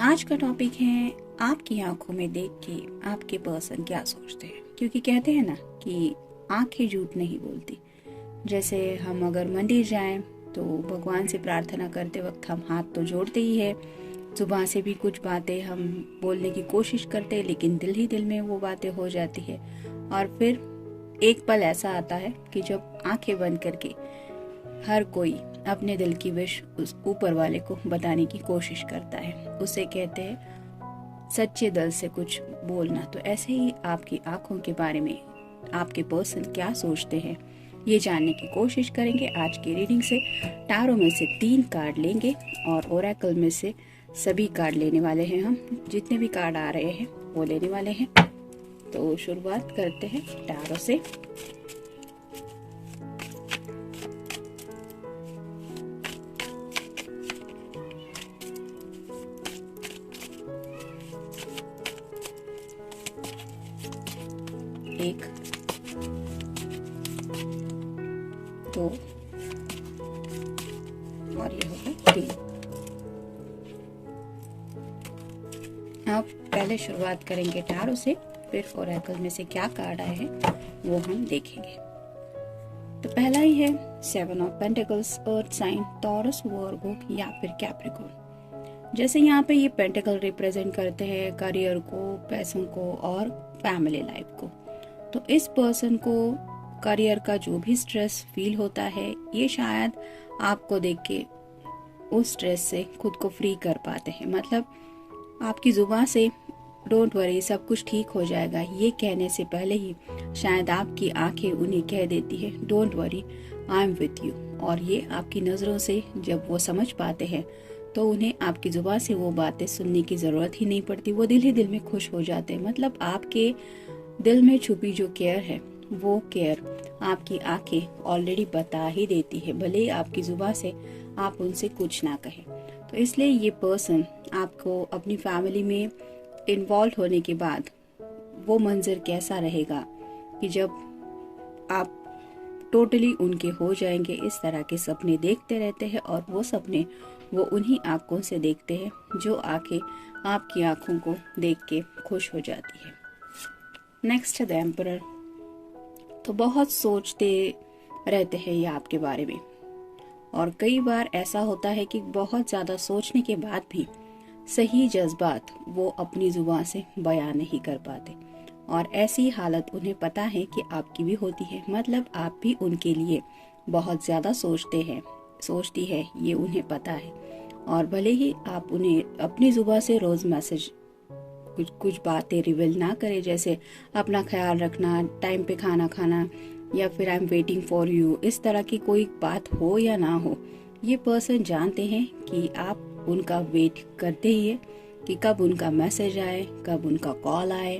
आज का टॉपिक है आपकी आंखों में देख के आपके पर्सन क्या सोचते हैं। क्योंकि कहते हैं ना कि आंखें झूठ नहीं बोलती। जैसे हम अगर मंदिर जाएं तो भगवान से प्रार्थना करते वक्त हम हाथ तो जोड़ते ही है, जुबान से भी कुछ बातें हम बोलने की कोशिश करते हैं, लेकिन दिल ही दिल में वो बातें हो जाती है। और फिर एक पल ऐसा आता है कि जब आंखें बंद करके हर कोई अपने दिल की विश उस ऊपर वाले को बताने की कोशिश करता है। उसे कहते हैं सच्चे दिल से कुछ बोलना। तो ऐसे ही आपकी आंखों के बारे में आपके पर्सन क्या सोचते हैं, ये जानने की कोशिश करेंगे आज की रीडिंग से। टारो में से 3 कार्ड लेंगे और ओरेकल में से सभी कार्ड लेने वाले हैं। हम जितने भी कार्ड आ रहे हैं वो लेने वाले हैं। तो शुरुआत करते हैं टारो से। एक, 2 और ये हो गए 3। अब पहले शुरुआत करेंगे टारो से, फिर ओरेकल में से क्या कार्ड आए हैं वो हम देखेंगे। तो पहला ही है 7 of pentacles, earth sign, Taurus, Virgo या फिर कैप्रिकॉर्न। जैसे यहाँ पे ये पेंटिकल रिप्रेजेंट करते हैं करियर को, पैसों को और फैमिली लाइफ को। तो इस पर्सन को करियर का जो भी स्ट्रेस फील होता है, ये शायद आपको देख के उस स्ट्रेस से खुद को फ्री कर पाते हैं। मतलब आपकी जुबान से डोंट वरी सब कुछ ठीक हो जाएगा ये कहने से पहले ही शायद आपकी आंखें उन्हें कह देती है don't worry I am with you. और ये आपकी नज़रों से जब वो समझ पाते हैं तो उन्हें आपकी जुबान से वो बातें सुनने की ज़रूरत ही नहीं पड़ती। वो दिल ही दिल में खुश हो जाते हैं। मतलब आपके दिल में छुपी जो केयर है वो केयर आपकी आंखें ऑलरेडी बता ही देती है, भले ही आपकी जुबान से आप उनसे कुछ ना कहें। तो इसलिए ये पर्सन आपको अपनी फैमिली में इन्वॉल्व होने के बाद वो मंजर कैसा रहेगा कि जब आप टोटली उनके हो जाएंगे। इस तरह के सपने देखते रहते हैं और वो सपने वो उन्हीं आंखों से देखते हैं जो आंखें आपकी आंखों को देख के खुश हो जाती है। नेक्स्ट है द एम्परर। तो बहुत सोचते रहते हैं ये आपके बारे में, और कई बार ऐसा होता है कि बहुत ज़्यादा सोचने के बाद भी सही जज्बात वो अपनी जुबान से बयान नहीं कर पाते। और ऐसी हालत उन्हें पता है कि आपकी भी होती है। मतलब आप भी उनके लिए बहुत ज़्यादा सोचती है, ये उन्हें पता है। और भले ही आप उन्हें अपनी जुबान से रोज़ मैसेज कुछ बातें रिवील ना करें, जैसे अपना ख्याल रखना, टाइम पे खाना खाना या फिर I am waiting for you, इस तरह की कोई बात हो या ना हो, ये पर्सन जानते हैं कि आप उनका वेट करते ही है कि कब उनका मैसेज आए, कब उनका कॉल आए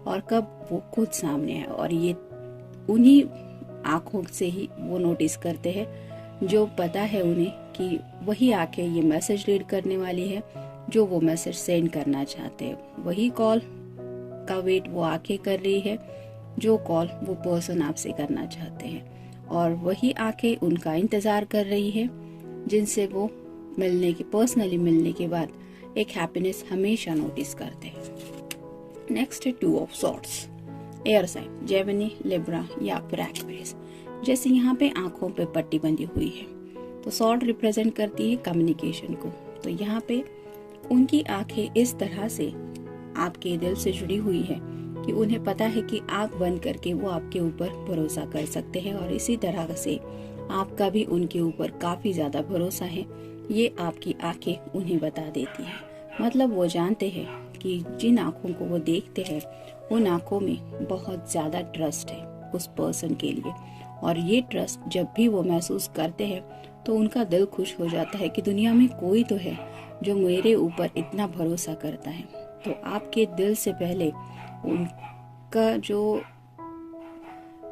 और कब वो खुद सामने आए। और ये उन्हीं आंखों से ही वो नोटिस करते हैं जो पता है उन्हें कि वही आंखें ये मैसेज रीड करने वाली है जो वो मैसेज सेंड करना चाहते हैं। वही कॉल का वेट वो आंखें कर रही है जो कॉल वो पर्सन आपसे करना चाहते हैं। और वही आंखें उनका इंतजार कर रही है जिनसे वो पर्सनली मिलने के बाद एक हैप्पीनेस हमेशा नोटिस करते हैं। नेक्स्ट है 2 of swords, air sign, Gemini, Libra या फिर एक्वेरियस। जैसे यहाँ पे आंखों पे पट्टी बंधी हुई है तो सॉर्ड रिप्रेजेंट करती है कम्युनिकेशन को। तो यहाँ पे उनकी आंखें इस तरह से आपके दिल से जुड़ी हुई है कि उन्हें पता है कि आंख बंद करके वो आपके ऊपर भरोसा कर सकते हैं। और इसी तरह से आपका भी उनके ऊपर काफी ज्यादा भरोसा है, ये आपकी आंखें उन्हें बता देती है। मतलब वो जानते हैं कि जिन आंखों को वो देखते हैं उन आंखों में बहुत ज्यादा ट्रस्ट है उस पर्सन के लिए। और ये ट्रस्ट जब भी वो महसूस करते हैं तो उनका दिल खुश हो जाता है कि दुनिया में कोई तो है जो मेरे ऊपर इतना भरोसा करता है। तो आपके दिल से पहले उनका जो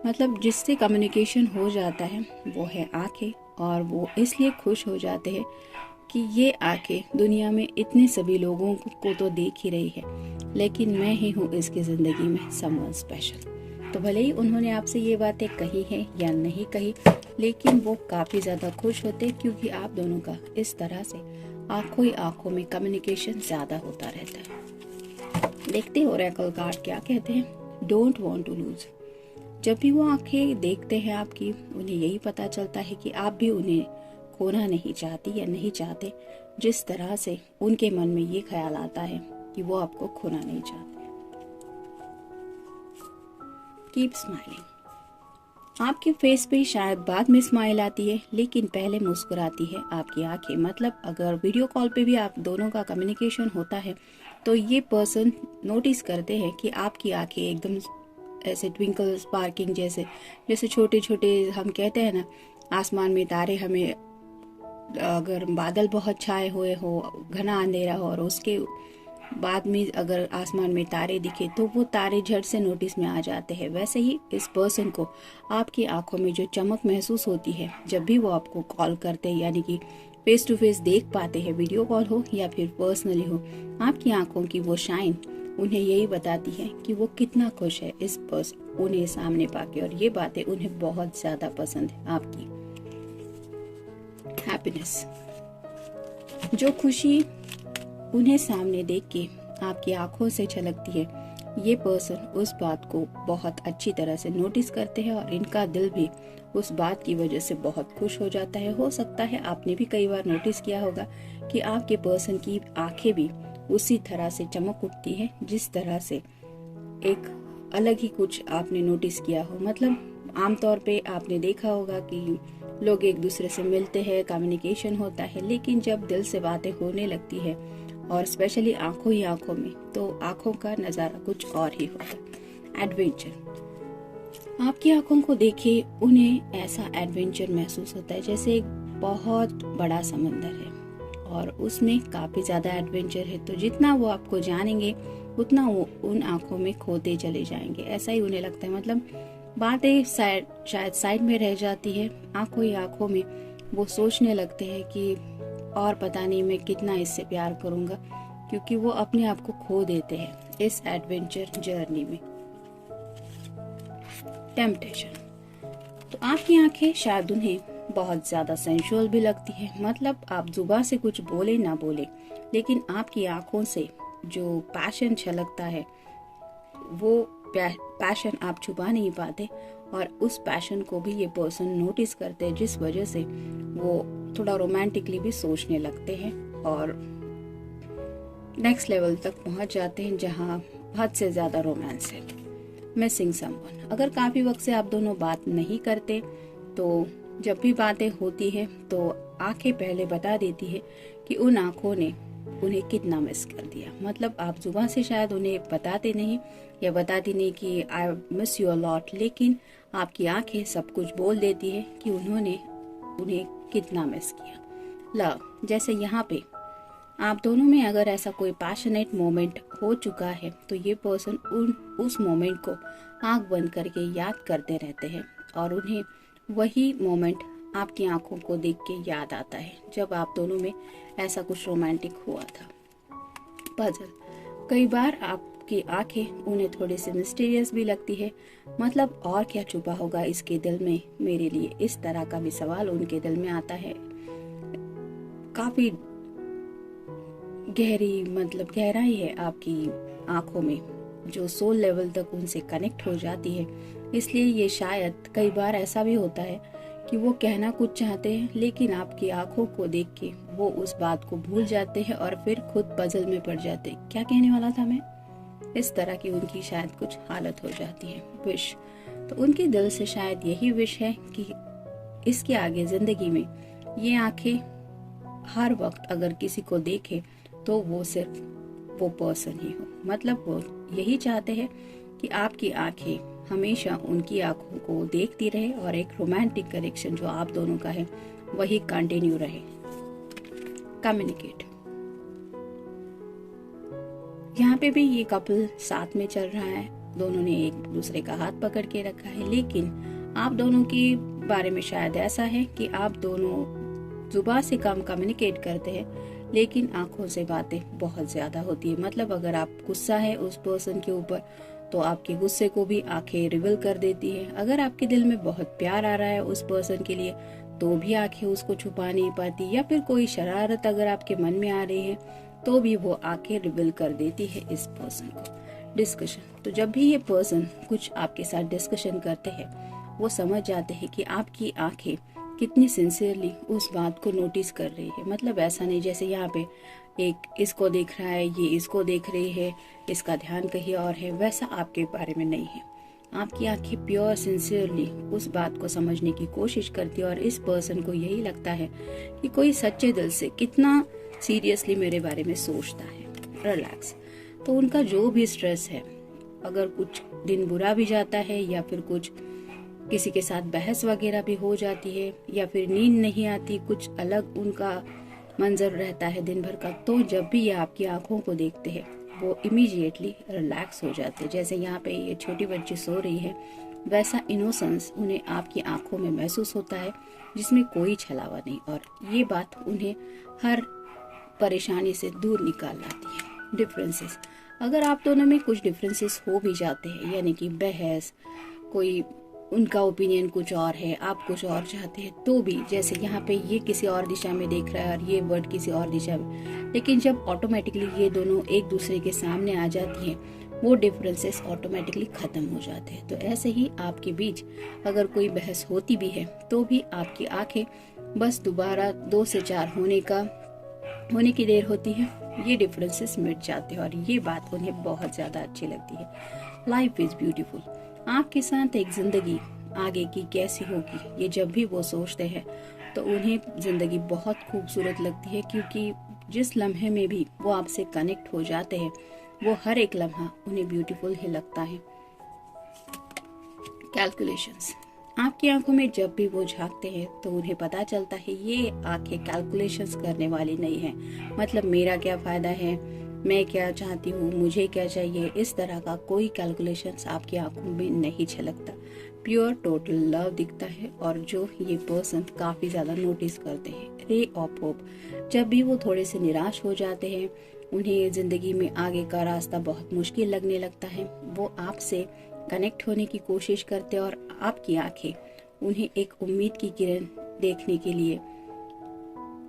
मतलब जिससे कम्युनिकेशन हो जाता है वो है आंखें। और वो इसलिए खुश हो जाते हैं कि ये आंखें दुनिया में इतने सभी लोगों को तो देख ही रही है, लेकिन मैं ही हूँ इसकी जिंदगी में समवन स्पेशल। तो भले ही उन्होंने आपसे ये बातें कही हैं या नहीं कही, लेकिन वो काफी ज्यादा खुश होते क्योंकि आप दोनों का इस तरह से आंखों ही आंखों में कम्युनिकेशन ज्यादा होता रहता है। देखते हैं ओरेकल कार्ड क्या कहते हैं। Don't want to lose. जब भी वो आंखें देखते हैं आपकी, उन्हें यही पता चलता है कि आप भी उन्हें खोना नहीं चाहती या नहीं चाहते। जिस तरह से उनके मन में ये ख्याल आता है कि वो आपको खोना नहीं चाहते। Keep smiling. आपके फेस पे शायद बाद में स्माइल आती है, लेकिन पहले मुस्कुराती है आपकी आंखें। मतलब अगर वीडियो कॉल पे भी आप दोनों का कम्युनिकेशन होता है तो ये पर्सन नोटिस करते हैं कि आपकी आंखें एकदम ऐसे ट्विंकल स्पार्किंग जैसे, जैसे छोटे छोटे हम कहते हैं ना, आसमान में तारे, हमें अगर बादल बहुत छाए हुए हो, घना अंधेरा हो और उसके बाद में अगर आसमान में तारे दिखे तो वो तारे झट से नोटिस में आ जाते हैं। वैसे ही इस पर्सन को आपकी आंखों में जो चमक महसूस होती है जब भी वो आपको कॉल करते हैं, यानी कि फेस टू फेस देख पाते हैं, वीडियो कॉल हो या फिर पर्सनली हो, आपकी आंखों की वो शाइन उन्हें यही बताती है कि वो कितना खुश है इस पर्सन उन्हें सामने पाके, और ये बातें उन्हें बहुत ज्यादा पसंद है। आपकी हैप्पीनेस, जो खुशी उन्हें सामने देख के आपकी आंखों से झलकती है, ये पर्सन उस बात को बहुत अच्छी तरह से नोटिस करते हैं और इनका दिल भी उस बात की वजह से बहुत खुश हो जाता है। हो सकता है आपने भी कई बार नोटिस किया होगा कि आपके पर्सन की आंखें भी उसी तरह से चमक उठती है जिस तरह से एक अलग ही कुछ आपने नोटिस किया हो। मतलब आमतौर पे आपने देखा होगा कि लोग एक दूसरे से मिलते हैं, कम्युनिकेशन होता है, लेकिन जब दिल से बातें होने लगती है और स्पेशली आंखों ही आंखों में, तो आंखों का नजारा कुछ और ही होता है। एडवेंचर, आपकी आंखों को देखे उन्हें ऐसा एडवेंचर महसूस होता है जैसे एक बहुत बड़ा समंदर है और उसमें काफी ज्यादा एडवेंचर है। तो जितना वो आपको जानेंगे उतना वो उन आंखों में खोते चले जाएंगे, ऐसा ही उन्हें लगता है। मतलब बातें शायद साइड में रह जाती है, आंखों ही आंखों में वो सोचने लगते हैं कि और पता नहीं मैं कितना इससे प्यार करूंगा, क्योंकि वो अपने आप को खो देते हैं इस एडवेंचर जर्नी में। टेम्पटेशन, तो आपकी आंखें शायद उन्हें बहुत ज्यादा सेंसुअल भी लगती है। मतलब आप जुबान से कुछ बोले ना बोले, लेकिन आपकी आंखों से जो पैशन छलकता है वो पैशन आप छुपा नहीं पाते, और उस पैशन को भी ये पर्सन नोटिस करते हैं, जिस वजह से वो थोड़ा रोमांटिकली भी सोचने लगते हैं और नेक्स्ट लेवल तक पहुंच जाते हैं जहां हद से ज्यादा रोमांस है। मिसिंग समवन, अगर काफी वक्त से आप दोनों बात नहीं करते तो जब भी बातें होती है तो आंखें पहले बता देती है कि उन आंखों ने उन्हें कितना मिस कर दिया। मतलब आप जुबान से शायद उन्हें बताते नहीं या बताती नहीं कि I miss you a lot, लेकिन आपकी आंखें सब कुछ बोल देती है कि उन्होंने उन्हें कितना मिस किया। लव, जैसे यहाँ पे आप दोनों में अगर ऐसा कोई पैशनेट मोमेंट हो चुका है तो ये पर्सन उस मोमेंट को आंख बंद करके याद करते रहते हैं और उन्हें वही मोमेंट आपकी आंखों को देख के याद आता है जब आप दोनों में ऐसा कुछ रोमांटिक हुआ था। पजल, कई बार आपकी आंखें उन्हें थोड़ी सी मिस्टीरियस भी लगती है। मतलब और क्या छुपा होगा इसके दिल में मेरे लिए, इस तरह का भी सवाल उनके दिल में आता है। काफी गहरी, मतलब गहराई है आपकी आंखों में जो सोल लेवल तक उनसे कनेक्ट हो जाती है। इसलिए ये शायद कई बार ऐसा भी होता है कि वो कहना कुछ चाहते हैं, लेकिन आपकी आंखों को देख के वो उस बात को भूल जाते हैं और फिर खुद पजल में पड़ जाते हैं, क्या कहने वाला था मैं। इस तरह की उनकी शायद कुछ हालत हो जाती है। विश, तो उनके दिल से शायद यही विश है कि इसके आगे जिंदगी में ये आंखें हर वक्त अगर किसी को देखे तो वो सिर्फ वो पर्सन ही हो। मतलब वो यही चाहते हैं कि आपकी आंखें हमेशा उनकी आंखों को देखती रहे और एक रोमांटिक कनेक्शन जो आप दोनों का है वही कंटिन्यू रहे। कम्युनिकेट, यहाँ पे भी ये कपल साथ में चल रहा है, दोनों ने एक दूसरे का हाथ पकड़ के रखा है, लेकिन आप दोनों के बारे में शायद ऐसा है कि आप दोनों जुबान से कम कम्युनिकेट करते हैं, लेकिन आंखों से बातें बहुत ज्यादा होती है। मतलब अगर आप गुस्सा है उस पर्सन के ऊपर तो आपके गुस्से को भी आंखें रिवील कर देती है। अगर आपके दिल में बहुत प्यार आ रहा है उस पर्सन के लिए तो भी आंखें उसको छुपा नहीं पाती, या फिर कोई शरारत अगर आपके मन में आ रही है तो भी वो आंखें रिवील कर देती है इस पर्सन को। डिस्कशन, तो जब भी ये पर्सन कुछ आपके साथ डिस्कशन करते हैं वो समझ जाते हैं कि आपकी आंखें कितनी सिंसियरली उस बात को नोटिस कर रही है। मतलब ऐसा नहीं जैसे यहाँ पे एक इसको देख रहा है, ये इसको देख रही है, इसका ध्यान कहीं और है, वैसा आपके बारे में नहीं है। आपकी आंखें प्योर सिंसियरली उस बात को समझने की कोशिश करती है और इस पर्सन को यही लगता है कि कोई सच्चे दिल से कितना सीरियसली मेरे बारे में सोचता है। रिलैक्स, तो उनका जो भी स्ट्रेस है, अगर कुछ दिन बुरा भी जाता है या फिर कुछ किसी के साथ बहस वगैरह भी हो जाती है या फिर नींद नहीं आती, कुछ अलग उनका मंजर रहता है दिन भर का, तो जब भी ये आपकी आंखों को देखते हैं वो इमीडिएटली रिलैक्स हो जाते हैं। जैसे यहाँ पे ये छोटी बच्ची सो रही है, वैसा इनोसेंस उन्हें आपकी आंखों में महसूस होता है जिसमें कोई छलावा नहीं, और ये बात उन्हें हर परेशानी से दूर निकाल लाती है। डिफरेंसेस, अगर आप दोनों में कुछ डिफरेंसेस हो भी जाते हैं, यानी कि बहस, कोई उनका ओपिनियन कुछ और है, आप कुछ और चाहते हैं, तो भी जैसे यहाँ पे ये किसी और दिशा में देख रहा है और ये वर्ड किसी और दिशा में, लेकिन जब ऑटोमेटिकली ये दोनों एक दूसरे के सामने आ जाती हैं वो डिफरेंसेस ऑटोमेटिकली खत्म हो जाते हैं। तो ऐसे ही आपके बीच अगर कोई बहस होती भी है तो भी आपकी आंखें बस दोबारा 2 से 4 होने की देर होती है, ये डिफरेंसेस मिट जाते हैं और ये बात उन्हें बहुत ज्यादा अच्छी लगती है। लाइफ इज ब्यूटीफुल, आपके साथ एक जिंदगी आगे की कैसी होगी ये जब भी वो सोचते हैं तो उन्हें जिंदगी बहुत खूबसूरत लगती है, क्योंकि जिस लम्हे में भी वो आपसे कनेक्ट हो जाते हैं वो हर एक लम्हा उन्हें ब्यूटीफुल ही लगता है। कैलकुलेशंस, आपकी आंखों में जब भी वो झांकते हैं तो उन्हें पता चलता है ये आंखें कैलकुलेशंस करने वाली नहीं है, मतलब मेरा क्या फायदा है, मैं क्या चाहती हूँ, मुझे क्या चाहिए, इस तरह का कोई कैलकुलेशंस आपकी आंखों में नहीं झलकता। प्योर टोटल लव दिखता है, और जो ये पर्सन काफी ज्यादा नोटिस करते हैं। रे ऑफ होप, जब भी वो थोड़े से निराश हो जाते हैं, उन्हें जिंदगी में आगे का रास्ता बहुत मुश्किल लगने लगता है, वो आपसे कनेक्ट होने की कोशिश करते हैं और आपकी आंखें उन्हें एक उम्मीद की किरण देखने के लिए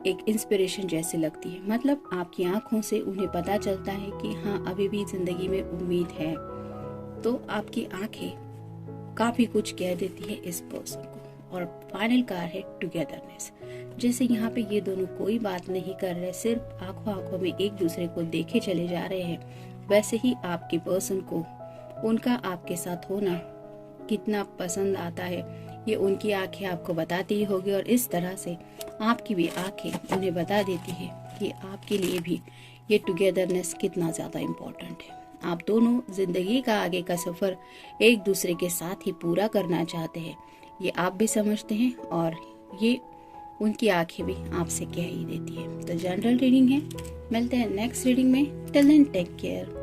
एक इंस्पिरेशन जैसे लगती है। मतलब आपकी आंखों से उन्हें पता चलता है कि हाँ अभी भी जिंदगी में उम्मीद है। तो आपकी आंखें काफी कुछ कह देती है इस पर्सन को। और फाइनल कार है टुगेदरनेस, जैसे यहाँ पे ये दोनों कोई बात नहीं कर रहे, सिर्फ आंखों आंखों में एक दूसरे को देखे चले जा रहे हैं, वैसे ही आपके पर्सन को उनका आपके साथ होना कितना पसंद आता है ये उनकी आंखें आपको बताती ही होगी, और इस तरह से आपकी भी आंखें उन्हें बता देती है कि आपके लिए भी ये टुगेदरनेस कितना ज्यादा इम्पोर्टेंट है। आप दोनों जिंदगी का आगे का सफर एक दूसरे के साथ ही पूरा करना चाहते हैं, ये आप भी समझते हैं और ये उनकी आंखें भी आपसे कह ही देती है। तो जनरल रीडिंग है, मिलते हैं नेक्स्ट रीडिंग में। Till then take care.